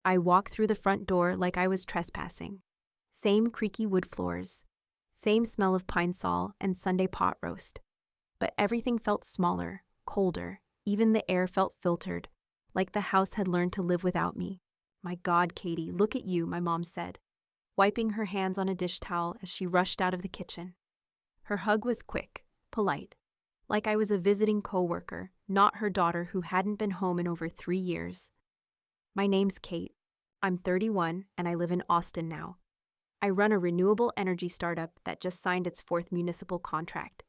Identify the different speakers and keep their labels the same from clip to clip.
Speaker 1: I walked through the front door like I was trespassing. Same creaky wood floors. Same smell of pine sol and Sunday pot roast. But everything felt smaller, colder. Even the air felt filtered, like the house had learned to live without me. "My God, Katie, look at you," my mom said, wiping her hands on a dish towel as she rushed out of the kitchen. Her hug was quick, polite, like I was a visiting coworker, not her daughter who hadn't been home in over 3 years. "My name's Kate. I'm 31 and I live in Austin now. I run a renewable energy startup that just signed its 4th municipal contract.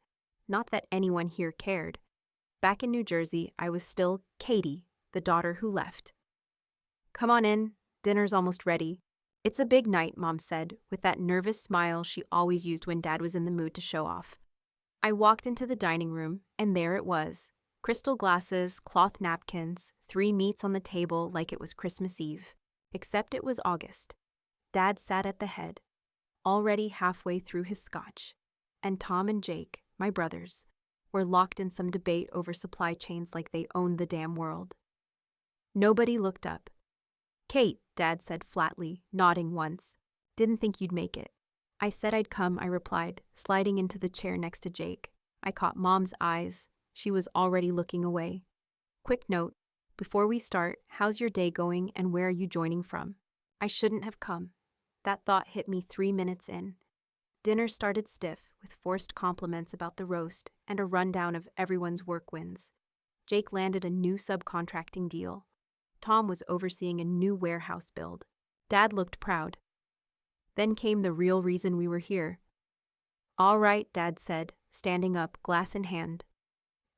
Speaker 1: Not that anyone here cared. Back in New Jersey, I was still Katie, the daughter who left." "Come on in. Dinner's almost ready." "It's a big night," Mom said, with that nervous smile she always used when Dad was in the mood to show off. I walked into the dining room, and there it was. Crystal glasses, cloth napkins, 3 meats on the table like it was Christmas Eve. Except it was August. Dad sat at the head, already halfway through his scotch, and Tom and Jake, my brothers, were locked in some debate over supply chains like they owned the damn world. Nobody looked up. "Kate," Dad said flatly, nodding once. "Didn't think you'd make it." "I said I'd come," I replied, sliding into the chair next to Jake. I caught Mom's eyes. She was already looking away. "Quick note. Before we start, how's your day going and where are you joining from?" I shouldn't have come. That thought hit me 3 minutes in. Dinner started stiff, with forced compliments about the roast and a rundown of everyone's work wins. Jake landed a new subcontracting deal. Tom was overseeing a new warehouse build. Dad looked proud. Then came the real reason we were here. "All right," Dad said, standing up, glass in hand.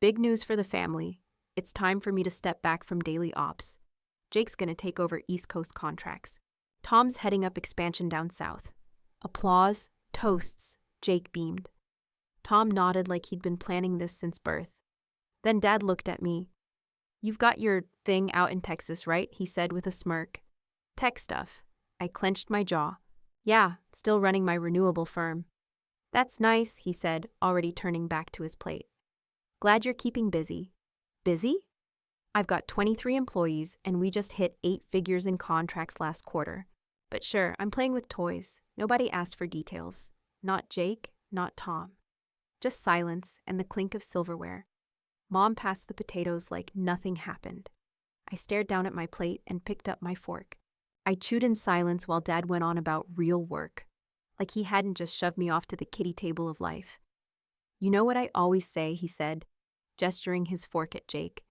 Speaker 1: "Big news for the family. It's time for me to step back from daily ops. Jake's gonna take over East Coast contracts. Tom's heading up expansion down south." Applause, toasts. Jake beamed. Tom nodded like he'd been planning this since birth. Then Dad looked at me. "You've got your thing out in Texas, right?" he said with a smirk. "Tech stuff." I clenched my jaw. "Yeah, still running my renewable firm." "That's nice," he said, already turning back to his plate. "Glad you're keeping busy." "Busy?" "I've got 23 employees, and we just hit 8 figures in contracts last quarter. But sure, I'm playing with toys. Nobody asked for details. Not Jake, not Tom. Just silence and the clink of silverware. Mom passed the potatoes like nothing happened. I stared down at my plate and picked up my fork. I chewed in silence while Dad went on about real work, like he hadn't just shoved me off to the kiddie table of life. "You know what I always say," he said, gesturing his fork at Jake.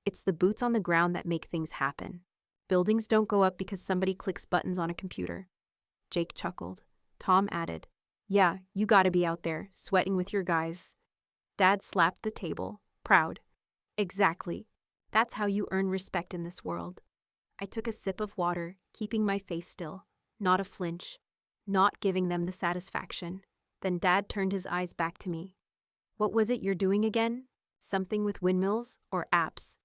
Speaker 1: "It's the boots on the ground that make things happen. Buildings don't go up because somebody clicks buttons on a computer." Jake chuckled. Tom added, "Yeah, you gotta be out there, sweating with your guys." Dad slapped the table, proud. "Exactly. That's how you earn respect in this world." I took a sip of water, keeping my face still, not a flinch, not giving them the satisfaction. Then Dad turned his eyes back to me. "What was it you're doing again? Something with windmills or apps?"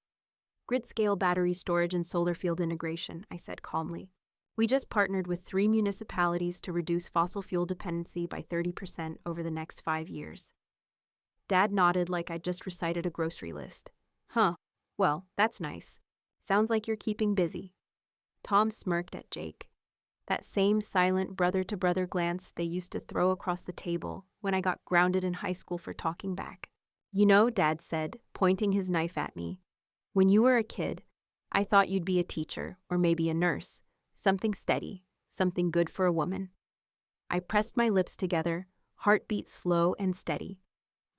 Speaker 1: "Grid-scale battery storage and solar field integration," I said calmly. "We just partnered with 3 municipalities to reduce fossil fuel dependency by 30% over the next 5 years. Dad nodded like I'd just recited a grocery list. "Huh, well, that's nice. Sounds like you're keeping busy." Tom smirked at Jake. That same silent brother-to-brother glance they used to throw across the table when I got grounded in high school for talking back. "You know," Dad said, pointing his knife at me, "when you were a kid, I thought you'd be a teacher or maybe a nurse. Something steady, something good for a woman." I pressed my lips together, heartbeat slow and steady.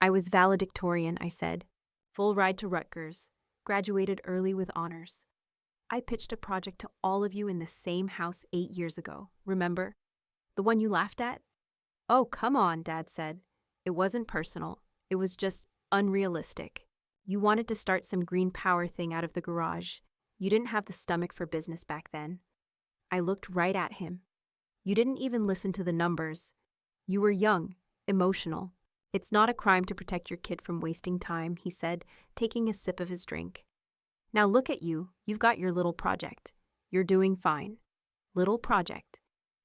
Speaker 1: "I was valedictorian," I said. "Full ride to Rutgers. Graduated early with honors. I pitched a project to all of you in the same house 8 years ago, remember? The one you laughed at?" "Oh, come on," Dad said. "It wasn't personal. It was just unrealistic. You wanted to start some green power thing out of the garage. You didn't have the stomach for business back then." I looked right at him. "You didn't even listen to the numbers. You were young, emotional. It's not a crime to protect your kid from wasting time," he said, taking a sip of his drink. "Now look at you. You've got your little project. You're doing fine. Little project."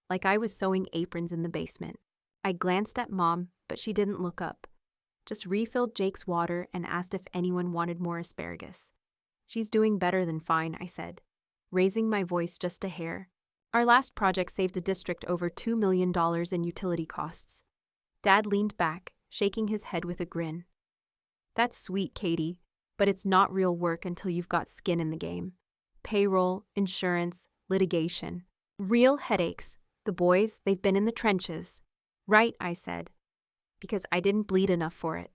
Speaker 1: Like I was sewing aprons in the basement. I glanced at Mom, but she didn't look up. Just refilled Jake's water and asked if anyone wanted more asparagus. "She's doing better than fine," I said. raising my voice just a hair. Our last project saved a district over $2 million in utility costs. Dad leaned back, shaking his head with a grin. That's sweet, Katie, but it's not real work until you've got skin in the game. Payroll, insurance, litigation. Real headaches. The boys, they've been in the trenches. Right, I said, because I didn't bleed enough for it.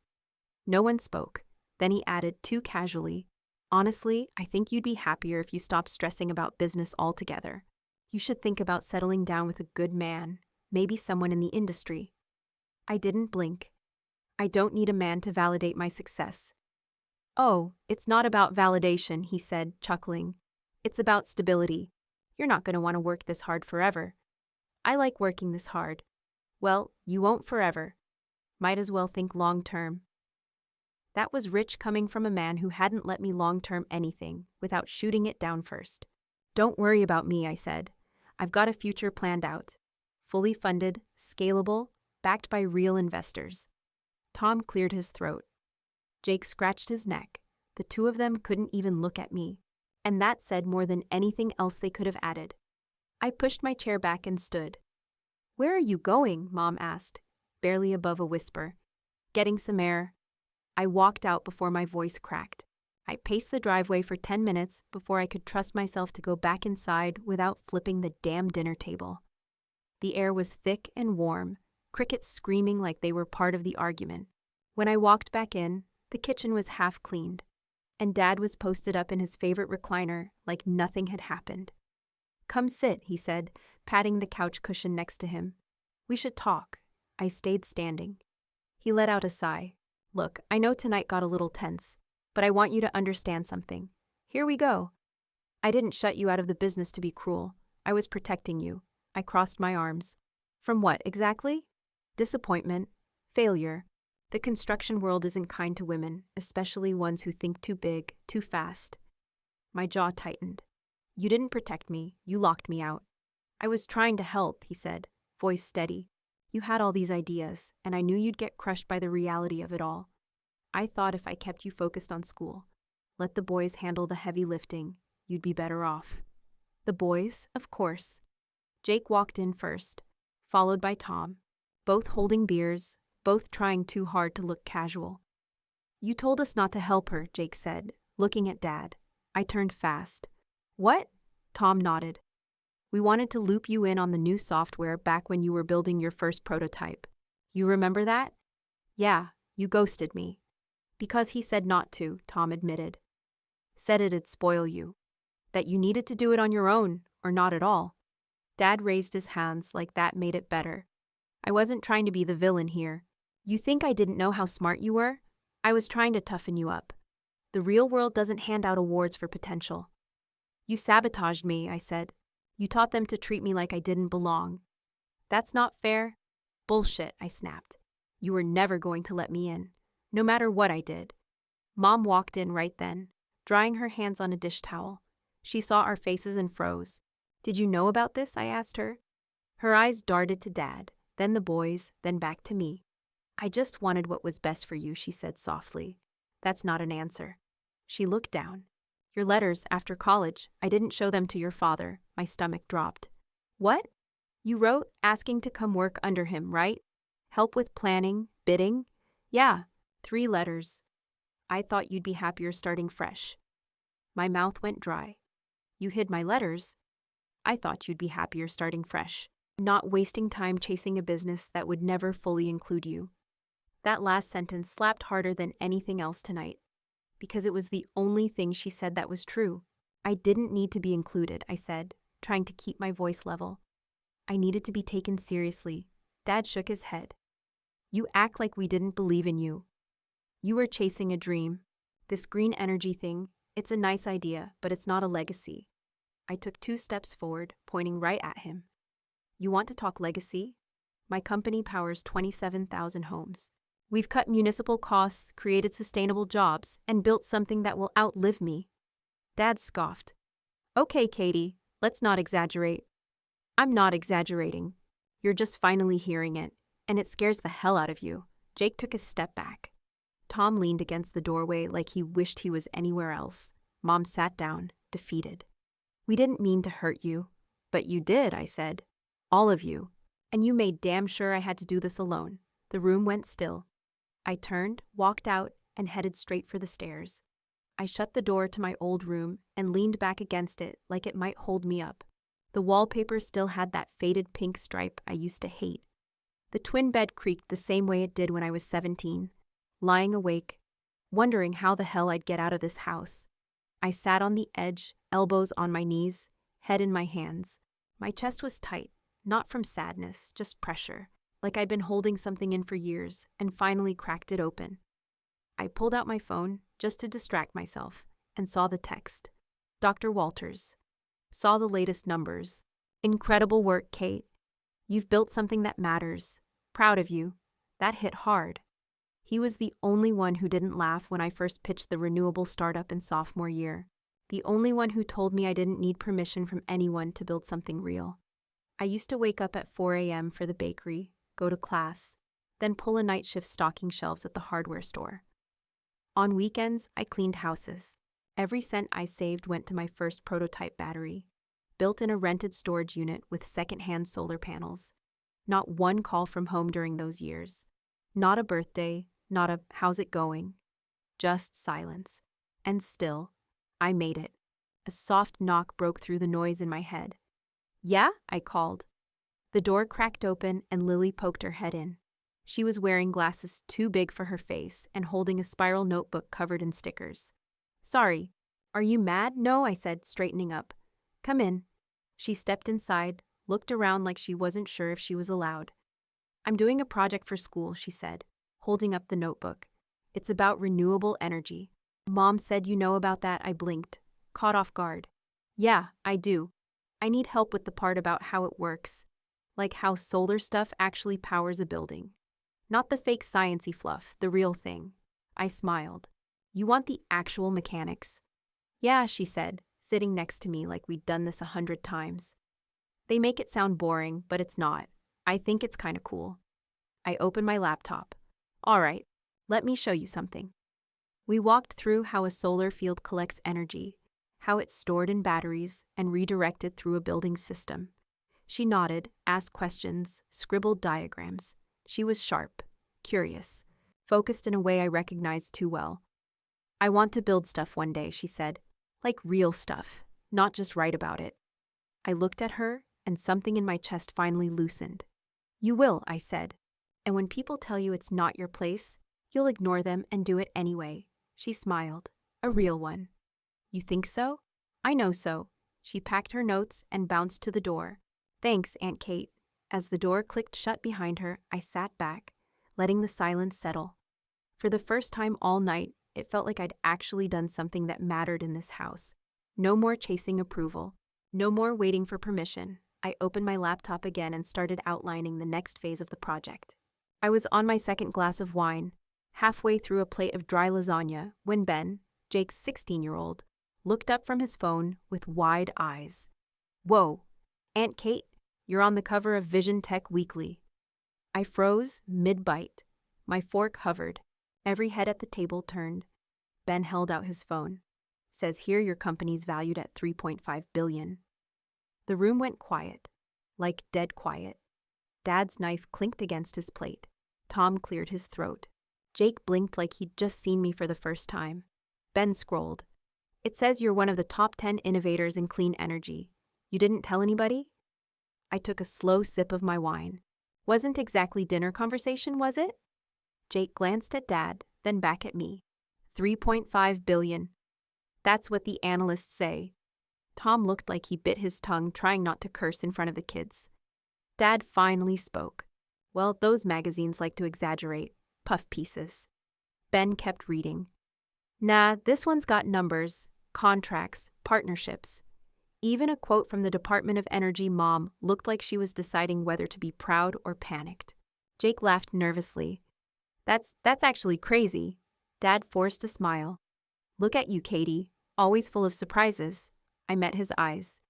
Speaker 1: No one spoke. Then he added too casually, honestly, I think you'd be happier if you stopped stressing about business altogether. You should think about settling down with a good man, maybe someone in the industry. I didn't blink. I don't need a man to validate my success. Oh, it's not about validation, he said, chuckling. It's about stability. You're not going to want to work this hard forever. I like working this hard. Well, you won't forever. Might as well think long-term. That was rich coming from a man who hadn't let me long-term anything without shooting it down first. Don't worry about me, I said. I've got a future planned out. Fully funded, scalable, backed by real investors. Tom cleared his throat. Jake scratched his neck. The two of them couldn't even look at me. And that said more than anything else they could have added. I pushed my chair back and stood. Where are you going? Mom asked, barely above a whisper. Getting some air. I walked out before my voice cracked. I paced the driveway for 10 minutes before I could trust myself to go back inside without flipping the damn dinner table. The air was thick and warm, crickets screaming like they were part of the argument. When I walked back in, the kitchen was half cleaned, and Dad was posted up in his favorite recliner like nothing had happened. Come sit, he said, patting the couch cushion next to him. We should talk. I stayed standing. He let out a sigh. Look, I know tonight got a little tense, but I want you to understand something. Here we go. I didn't shut you out of the business to be cruel. I was protecting you. I crossed my arms. From what, exactly? Disappointment. Failure. The construction world isn't kind to women, especially ones who think too big, too fast. My jaw tightened. You didn't protect me. You locked me out. I was trying to help, he said, voice steady. You had all these ideas, and I knew you'd get crushed by the reality of it all. I thought if I kept you focused on school, let the boys handle the heavy lifting, you'd be better off. The boys, of course. Jake walked in first, followed by Tom, both holding beers, both trying too hard to look casual. You told us not to help her, Jake said, looking at Dad. I turned fast. What? Tom nodded. We wanted to loop you in on the new software back when you were building your first prototype. You remember that? Yeah, you ghosted me. Because he said not to, Tom admitted. Said it'd spoil you. That you needed to do it on your own, or not at all. Dad raised his hands like that made it better. I wasn't trying to be the villain here. You think I didn't know how smart you were? I was trying to toughen you up. The real world doesn't hand out awards for potential. You sabotaged me, I said. You taught them to treat me like I didn't belong. That's not fair. Bullshit, I snapped. You were never going to let me in, no matter what I did. Mom walked in right then, drying her hands on a dish towel. She saw our faces and froze. Did you know about this? I asked her. Her eyes darted to Dad, then the boys, then back to me. I just wanted what was best for you, she said softly. That's not an answer. She looked down. Your letters after college, I didn't show them to your father. My stomach dropped. What? You wrote asking to come work under him, right? Help with planning, bidding? Yeah, 3 letters. I thought you'd be happier starting fresh. My mouth went dry. You hid my letters? I thought you'd be happier starting fresh, not wasting time chasing a business that would never fully include you. That last sentence slapped harder than anything else tonight, because it was the only thing she said that was true. I didn't need to be included, I said, trying to keep my voice level. I needed to be taken seriously. Dad shook his head. You act like we didn't believe in you. You were chasing a dream. This green energy thing, it's a nice idea, but it's not a legacy. I took 2 steps forward, pointing right at him. You want to talk legacy? My company powers 27,000 homes. We've cut municipal costs, created sustainable jobs, and built something that will outlive me. Dad scoffed. Okay, Katie, let's not exaggerate. I'm not exaggerating. You're just finally hearing it, and it scares the hell out of you. Jake took a step back. Tom leaned against the doorway like he wished he was anywhere else. Mom sat down, defeated. We didn't mean to hurt you. But you did, I said. All of you. And you made damn sure I had to do this alone. The room went still. I turned, walked out, and headed straight for the stairs. I shut the door to my old room and leaned back against it like it might hold me up. The wallpaper still had that faded pink stripe I used to hate. The twin bed creaked the same way it did when I was 17, lying awake, wondering how the hell I'd get out of this house. I sat on the edge, elbows on my knees, head in my hands. My chest was tight, not from sadness, just pressure, like I'd been holding something in for years and finally cracked it open. I pulled out my phone just to distract myself and saw the text. Dr. Walters. Saw the latest numbers. Incredible work, Kate. You've built something that matters. Proud of you. That hit hard. He was the only one who didn't laugh when I first pitched the renewable startup in sophomore year. The only one who told me I didn't need permission from anyone to build something real. I used to wake up at 4 a.m. for the bakery, go to class, then pull a night shift stocking shelves at the hardware store. On weekends, I cleaned houses. Every cent I saved went to my first prototype battery, built in a rented storage unit with secondhand solar panels. Not one call from home during those years. Not a birthday, not a "how's it going?" Just silence. And still, I made it. A soft knock broke through the noise in my head. "Yeah?" I called. The door cracked open and Lily poked her head in. She was wearing glasses too big for her face and holding a spiral notebook covered in stickers. "Sorry. Are you mad?" "No," I said, straightening up. "Come in." She stepped inside, looked around like she wasn't sure if she was allowed. "I'm doing a project for school," she said, holding up the notebook. "It's about renewable energy." "Mom said you know about that." I blinked, caught off guard. "Yeah, I do. I need help with the part about how it works, like how solar stuff actually powers a building. Not the fake science-y fluff, the real thing." I smiled. "You want the actual mechanics?" "Yeah," she said, sitting next to me like we'd done this 100 times. "They make it sound boring, but it's not. I think it's kind of cool." I opened my laptop. "All right, let me show you something." We walked through how a solar field collects energy, how it's stored in batteries and redirected through a building system. She nodded, asked questions, scribbled diagrams. She was sharp, curious, focused in a way I recognized too well. "I want to build stuff one day," she said. "Like real stuff, not just write about it." I looked at her, and something in my chest finally loosened. "You will," I said. "And when people tell you it's not your place, you'll ignore them and do it anyway." She smiled, a real one. "You think so?" "I know so." She packed her notes and bounced to the door. "Thanks, Aunt Kate." As the door clicked shut behind her, I sat back, letting the silence settle. For the first time all night, it felt like I'd actually done something that mattered in this house. No more chasing approval. No more waiting for permission. I opened my laptop again and started outlining the next phase of the project. I was on my second glass of wine, halfway through a plate of dry lasagna, when Ben, Jake's 16-year-old, looked up from his phone with wide eyes. "Whoa, Aunt Kate, you're on the cover of Vision Tech Weekly." I froze mid-bite. My fork hovered. Every head at the table turned. Ben held out his phone. "Says here your company's valued at $3.5 billion. The room went quiet, like dead quiet. Dad's knife clinked against his plate. Tom cleared his throat. Jake blinked like he'd just seen me for the first time. Ben scrolled. "It says you're one of the top 10 innovators in clean energy. You didn't tell anybody?" I took a slow sip of my wine. "Wasn't exactly dinner conversation, was it?" Jake glanced at Dad, then back at me. $3.5 billion. That's what the analysts say. Tom looked like he bit his tongue, trying not to curse in front of the kids. Dad finally spoke. "Well, those magazines like to exaggerate. Puff pieces." Ben kept reading. "Nah, this one's got numbers, contracts, partnerships." Even a quote from the Department of Energy mom looked like she was deciding whether to be proud or panicked. Jake laughed nervously. That's actually crazy." Dad forced a smile. "Look at you, Katie, always full of surprises." I met his eyes.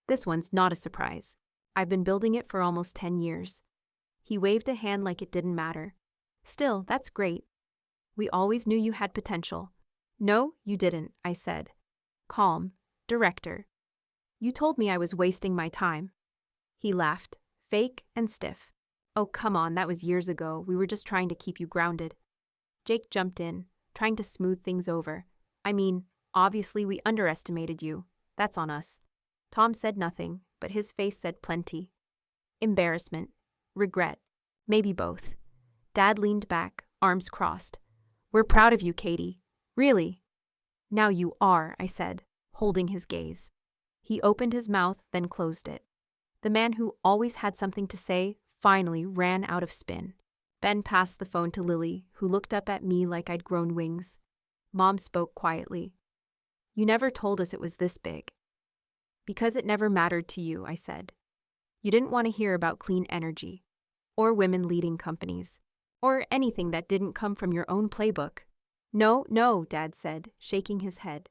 Speaker 1: "This one's not a surprise. I've been building it for almost 10 years. He waved a hand like it didn't matter. "Still, that's great. We always knew you had potential." "No, you didn't," I said. Calm. Director. You told me I was wasting my time. He laughed, fake and stiff. Oh, come on, that was years ago. We were just trying to keep you grounded. Jake jumped in, trying to smooth things over. I mean, obviously we underestimated you. That's on us. Tom said nothing, but his face said plenty. Embarrassment, regret, maybe both. Dad leaned back, arms crossed. We're proud of you, Katie. Really? Now you are, I said, holding his gaze. He opened his mouth, then closed it. The man who always had something to say finally ran out of spin. Ben passed the phone to Lily, who looked up at me like I'd grown wings. Mom spoke quietly. You never told us it was this big. Because it never mattered to you, I said. You didn't want to hear about clean energy, or women leading companies, or anything that didn't come from your own playbook. No, Dad said, shaking his head.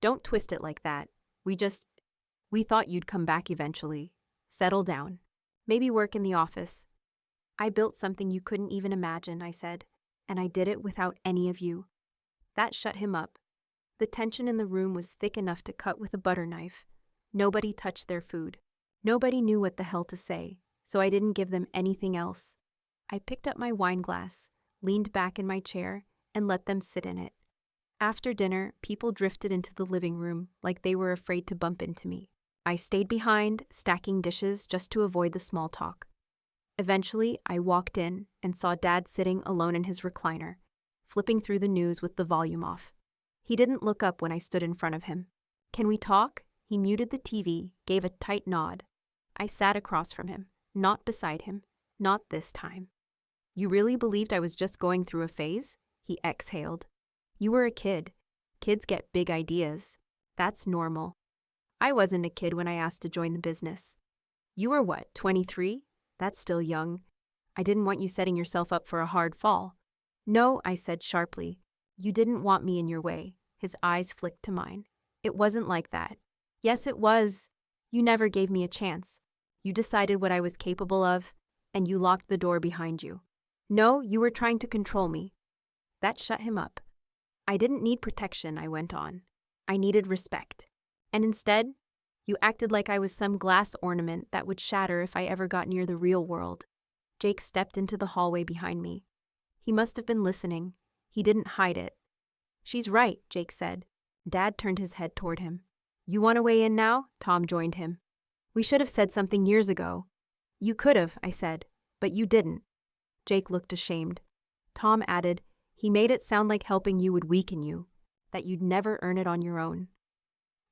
Speaker 1: Don't twist it like that. We thought you'd come back eventually. Settle down. Maybe work in the office. I built something you couldn't even imagine, I said, and I did it without any of you. That shut him up. The tension in the room was thick enough to cut with a butter knife. Nobody touched their food. Nobody knew what the hell to say, so I didn't give them anything else. I picked up my wine glass, leaned back in my chair, and let them sit in it. After dinner, people drifted into the living room like they were afraid to bump into me. I stayed behind, stacking dishes just to avoid the small talk. Eventually, I walked in and saw Dad sitting alone in his recliner, flipping through the news with the volume off. He didn't look up when I stood in front of him. Can we talk? He muted the TV, gave a tight nod. I sat across from him, not beside him, not this time. You really believed I was just going through a phase? He exhaled. You were a kid. Kids get big ideas. That's normal. I wasn't a kid when I asked to join the business. You were what, 23? That's still young. I didn't want you setting yourself up for a hard fall. No, I said sharply. You didn't want me in your way. His eyes flicked to mine. It wasn't like that. Yes, it was. You never gave me a chance. You decided what I was capable of, and you locked the door behind you. No, you were trying to control me. That shut him up. I didn't need protection, I went on. I needed respect. And instead, you acted like I was some glass ornament that would shatter if I ever got near the real world. Jake stepped into the hallway behind me. He must have been listening. He didn't hide it. She's right, Jake said. Dad turned his head toward him. You want to weigh in now? Tom joined him. We should have said something years ago. You could have, I said, but you didn't. Jake looked ashamed. Tom added, he made it sound like helping you would weaken you, that you'd never earn it on your own.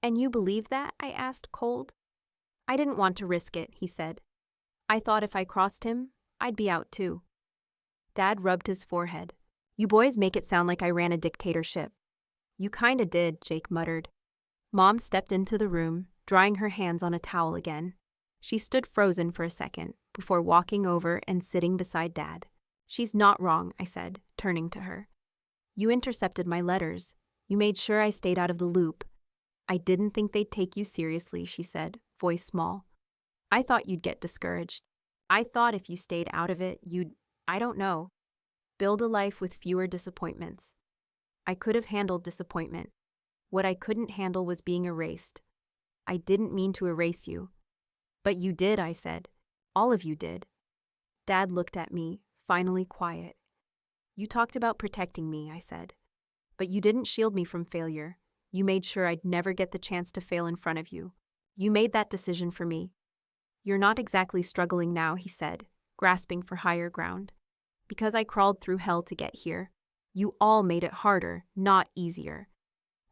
Speaker 1: And you believe that? I asked, cold. I didn't want to risk it, he said. I thought if I crossed him, I'd be out too. Dad rubbed his forehead. You boys make it sound like I ran a dictatorship. You kinda did, Jake muttered. Mom stepped into the room, drying her hands on a towel again. She stood frozen for a second, before walking over and sitting beside Dad. She's not wrong, I said, turning to her. You intercepted my letters. You made sure I stayed out of the loop. I didn't think they'd take you seriously, she said, voice small. I thought you'd get discouraged. I thought if you stayed out of it, I don't know, build a life with fewer disappointments. I could have handled disappointment. What I couldn't handle was being erased. I didn't mean to erase you. But you did, I said. All of you did. Dad looked at me, finally quiet. You talked about protecting me, I said. But you didn't shield me from failure. You made sure I'd never get the chance to fail in front of you. You made that decision for me. You're not exactly struggling now, he said, grasping for higher ground. Because I crawled through hell to get here. You all made it harder, not easier.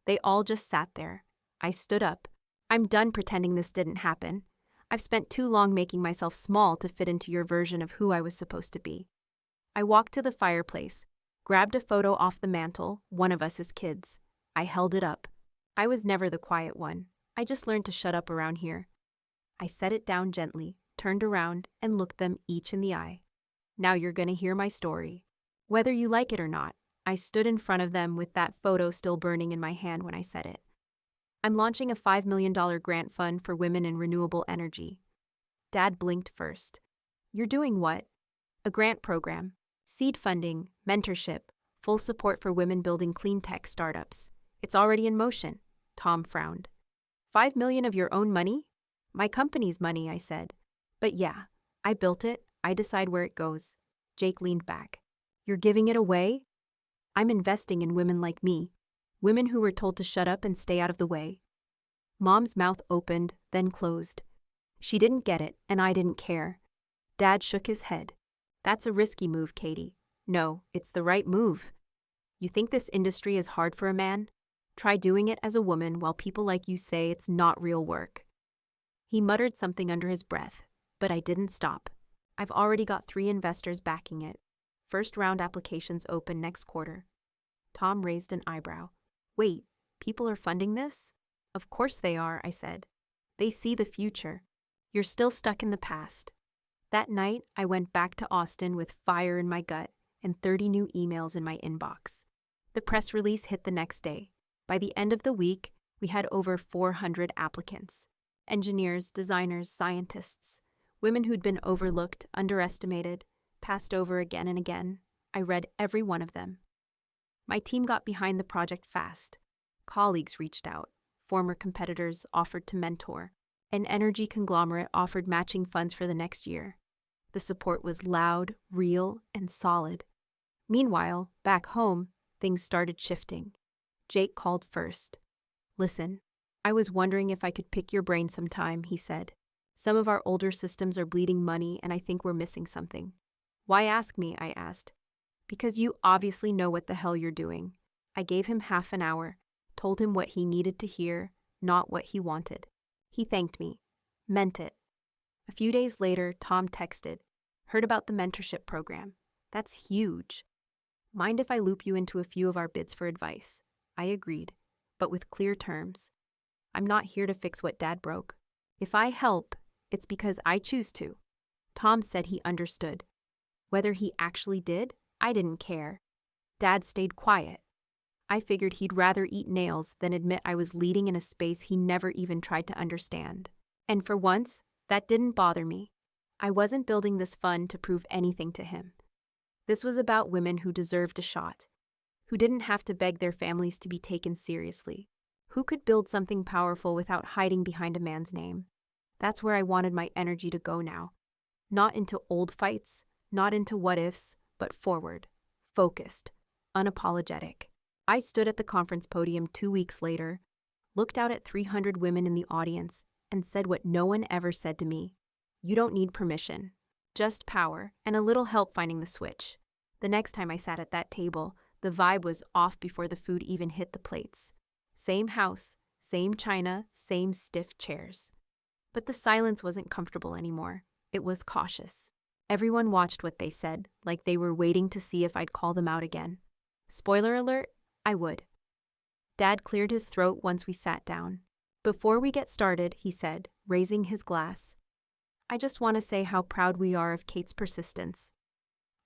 Speaker 1: They all just sat there. I stood up. I'm done pretending this didn't happen. I've spent too long making myself small to fit into your version of who I was supposed to be. I walked to the fireplace, grabbed a photo off the mantle, one of us as kids. I held it up. I was never the quiet one. I just learned to shut up around here. I set it down gently, turned around, and looked them each in the eye. Now you're going to hear my story. Whether you like it or not, I stood in front of them with that photo still burning in my hand when I said it. I'm launching a $5 million grant fund for women in renewable energy. Dad blinked first. You're doing what? A grant program. Seed funding, mentorship, full support for women building clean tech startups. It's already in motion. Tom frowned. 5 million of your own money? My company's money, I said. But yeah, I built it. I decide where it goes. Jake leaned back. You're giving it away? I'm investing in women like me. Women who were told to shut up and stay out of the way. Mom's mouth opened, then closed. She didn't get it, and I didn't care. Dad shook his head. That's a risky move, Katie. No, it's the right move. You think this industry is hard for a man? Try doing it as a woman while people like you say it's not real work. He muttered something under his breath, but I didn't stop. I've already got 3 investors backing it. First round applications open next quarter. Tom raised an eyebrow. Wait, people are funding this? Of course they are, I said. They see the future. You're still stuck in the past. That night, I went back to Austin with fire in my gut and 30 new emails in my inbox. The press release hit the next day. By the end of the week, we had over 400 applicants. Engineers, designers, scientists. Women who'd been overlooked, underestimated, passed over again and again. I read every one of them. My team got behind the project fast. Colleagues reached out. Former competitors offered to mentor. An energy conglomerate offered matching funds for the next year. The support was loud, real, and solid. Meanwhile, back home, things started shifting. Jake called first. Listen, I was wondering if I could pick your brain sometime, he said. Some of our older systems are bleeding money and I think we're missing something. Why ask me, I asked. Because you obviously know what the hell you're doing. I gave him half an hour, told him what he needed to hear, not what he wanted. He thanked me. Meant it. A few days later, Tom texted. Heard about the mentorship program. That's huge. Mind if I loop you into a few of our bids for advice? I agreed, but with clear terms. I'm not here to fix what Dad broke. If I help, it's because I choose to. Tom said he understood. Whether he actually did, I didn't care. Dad stayed quiet. I figured he'd rather eat nails than admit I was leading in a space he never even tried to understand. And for once, that didn't bother me. I wasn't building this fund to prove anything to him. This was about women who deserved a shot, who didn't have to beg their families to be taken seriously, who could build something powerful without hiding behind a man's name. That's where I wanted my energy to go now. Not into old fights, not into what-ifs, but forward, focused, unapologetic. I stood at the conference podium 2 weeks later, looked out at 300 women in the audience, and said what no one ever said to me. You don't need permission, just power and a little help finding the switch. The next time I sat at that table, the vibe was off before the food even hit the plates. Same house, same china, same stiff chairs. But the silence wasn't comfortable anymore. It was cautious. Everyone watched what they said, like they were waiting to see if I'd call them out again. Spoiler alert, I would. Dad cleared his throat once we sat down. Before we get started, he said, raising his glass, I just want to say how proud we are of Kate's persistence.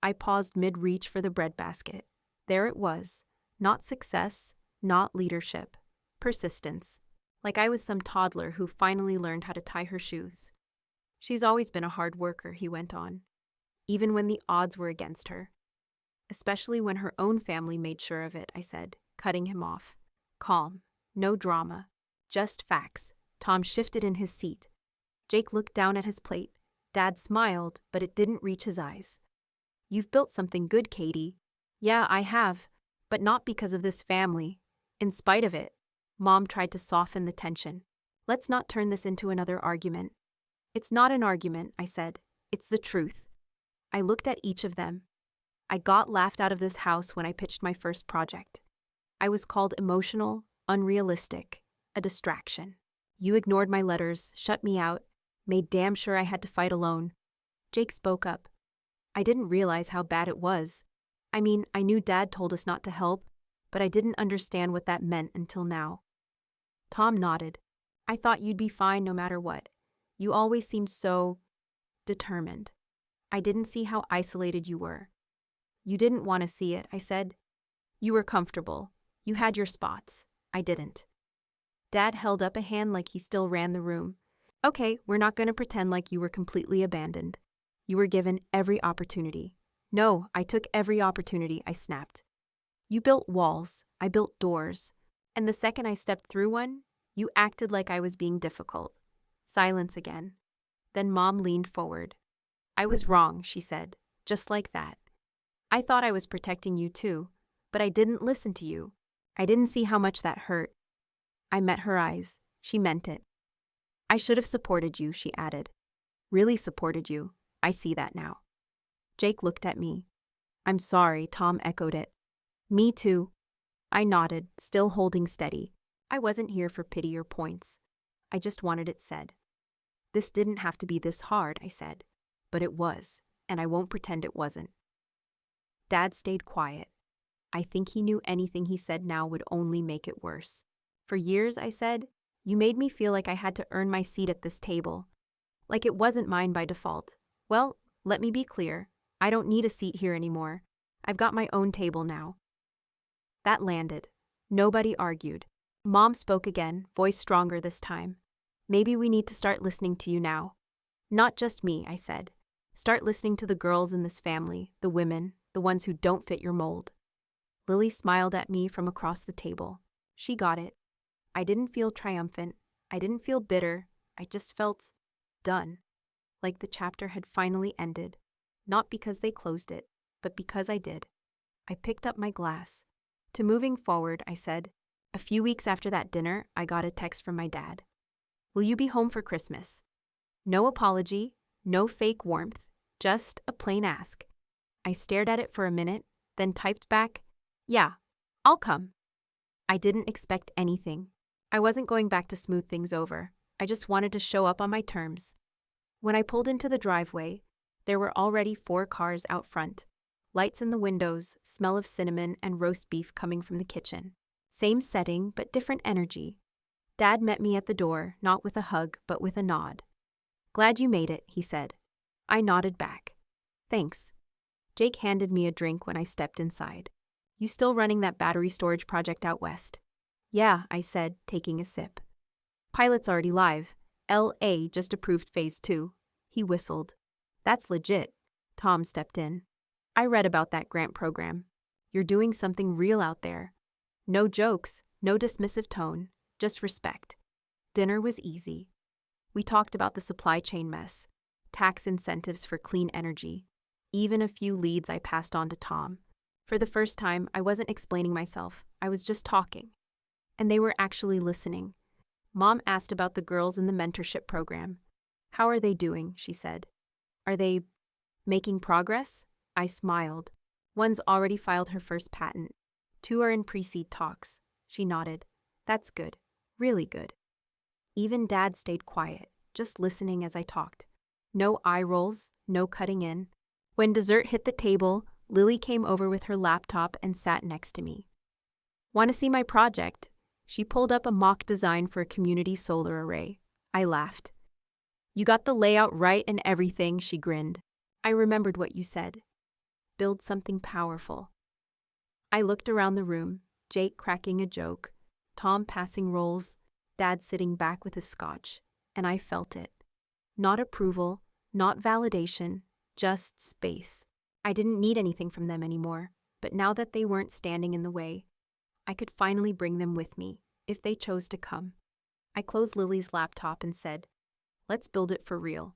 Speaker 1: I paused mid-reach for the breadbasket. There it was. Not success, not leadership. Persistence. Like I was some toddler who finally learned how to tie her shoes. She's always been a hard worker, he went on, even when the odds were against her. Especially when her own family made sure of it, I said, cutting him off. Calm. No drama. Just facts. Tom shifted in his seat. Jake looked down at his plate. Dad smiled, but it didn't reach his eyes. You've built something good, Katie. Yeah, I have, but not because of this family. In spite of it, Mom tried to soften the tension. Let's not turn this into another argument. It's not an argument, I said. It's the truth. I looked at each of them. I got laughed out of this house when I pitched my first project. I was called emotional, unrealistic, a distraction. You ignored my letters, shut me out, made damn sure I had to fight alone. Jake spoke up. I didn't realize how bad it was. I mean, I knew Dad told us not to help, but I didn't understand what that meant until now. Tom nodded. I thought you'd be fine no matter what. You always seemed so determined. I didn't see how isolated you were. You didn't want to see it, I said. You were comfortable. You had your spots. I didn't. Dad held up a hand like he still ran the room. Okay, we're not going to pretend like you were completely abandoned. You were given every opportunity. No, I took every opportunity, I snapped. You built walls. I built doors. And the second I stepped through one, You acted like I was being difficult. Silence again. Then Mom leaned forward. I was wrong, she said, just like that. I thought I was protecting you too, but I didn't listen to you. I didn't see how much that hurt. I met her eyes. She meant it. I should have supported you, she added. Really supported you. I see that now. Jake looked at me. I'm sorry, Tom echoed it. Me too. I nodded, still holding steady. I wasn't here for pity or points. I just wanted it said. This didn't have to be this hard, I said. But it was, and I won't pretend it wasn't. Dad stayed quiet. I think he knew anything he said now would only make it worse. For years, I said, you made me feel like I had to earn my seat at this table. Like it wasn't mine by default. Well, let me be clear. I don't need a seat here anymore. I've got my own table now. That landed. Nobody argued. Mom spoke again, voice stronger this time. Maybe we need to start listening to you now. Not just me, I said. Start listening to the girls in this family, the women, the ones who don't fit your mold. Lily smiled at me from across the table. She got it. I didn't feel triumphant. I didn't feel bitter. I just felt done. Like the chapter had finally ended. Not because they closed it, but because I did. I picked up my glass. To moving forward, I said, a few weeks after that dinner, I got a text from my dad. Will you be home for Christmas? No apology, no fake warmth, just a plain ask. I stared at it for a minute, then typed back, yeah, I'll come. I didn't expect anything. I wasn't going back to smooth things over. I just wanted to show up on my terms. When I pulled into the driveway, there were already 4 cars out front. Lights in the windows, smell of cinnamon and roast beef coming from the kitchen. Same setting, but different energy. Dad met me at the door, not with a hug, but with a nod. Glad you made it, he said. I nodded back. Thanks. Jake handed me a drink when I stepped inside. You still running that battery storage project out west? Yeah, I said, taking a sip. Pilot's already live. LA just approved phase 2. He whistled. That's legit. Tom stepped in. I read about that grant program. You're doing something real out there. No jokes, no dismissive tone, just respect. Dinner was easy. We talked about the supply chain mess, tax incentives for clean energy, even a few leads I passed on to Tom. For the first time, I wasn't explaining myself, I was just talking. And they were actually listening. Mom asked about the girls in the mentorship program. How are they doing, she said. Are they making progress? I smiled. One's already filed her first patent. 2 are in pre-seed talks. She nodded. That's good. Really good. Even Dad stayed quiet, just listening as I talked. No eye rolls, no cutting in. When dessert hit the table, Lily came over with her laptop and sat next to me. Want to see my project? She pulled up a mock design for a community solar array. I laughed. You got the layout right and everything, she grinned. I remembered what you said. Build something powerful. I looked around the room, Jake cracking a joke, Tom passing rolls, Dad sitting back with his scotch, and I felt it. Not approval, not validation, just space. I didn't need anything from them anymore, but now that they weren't standing in the way, I could finally bring them with me, if they chose to come. I closed Lily's laptop and said, let's build it for real.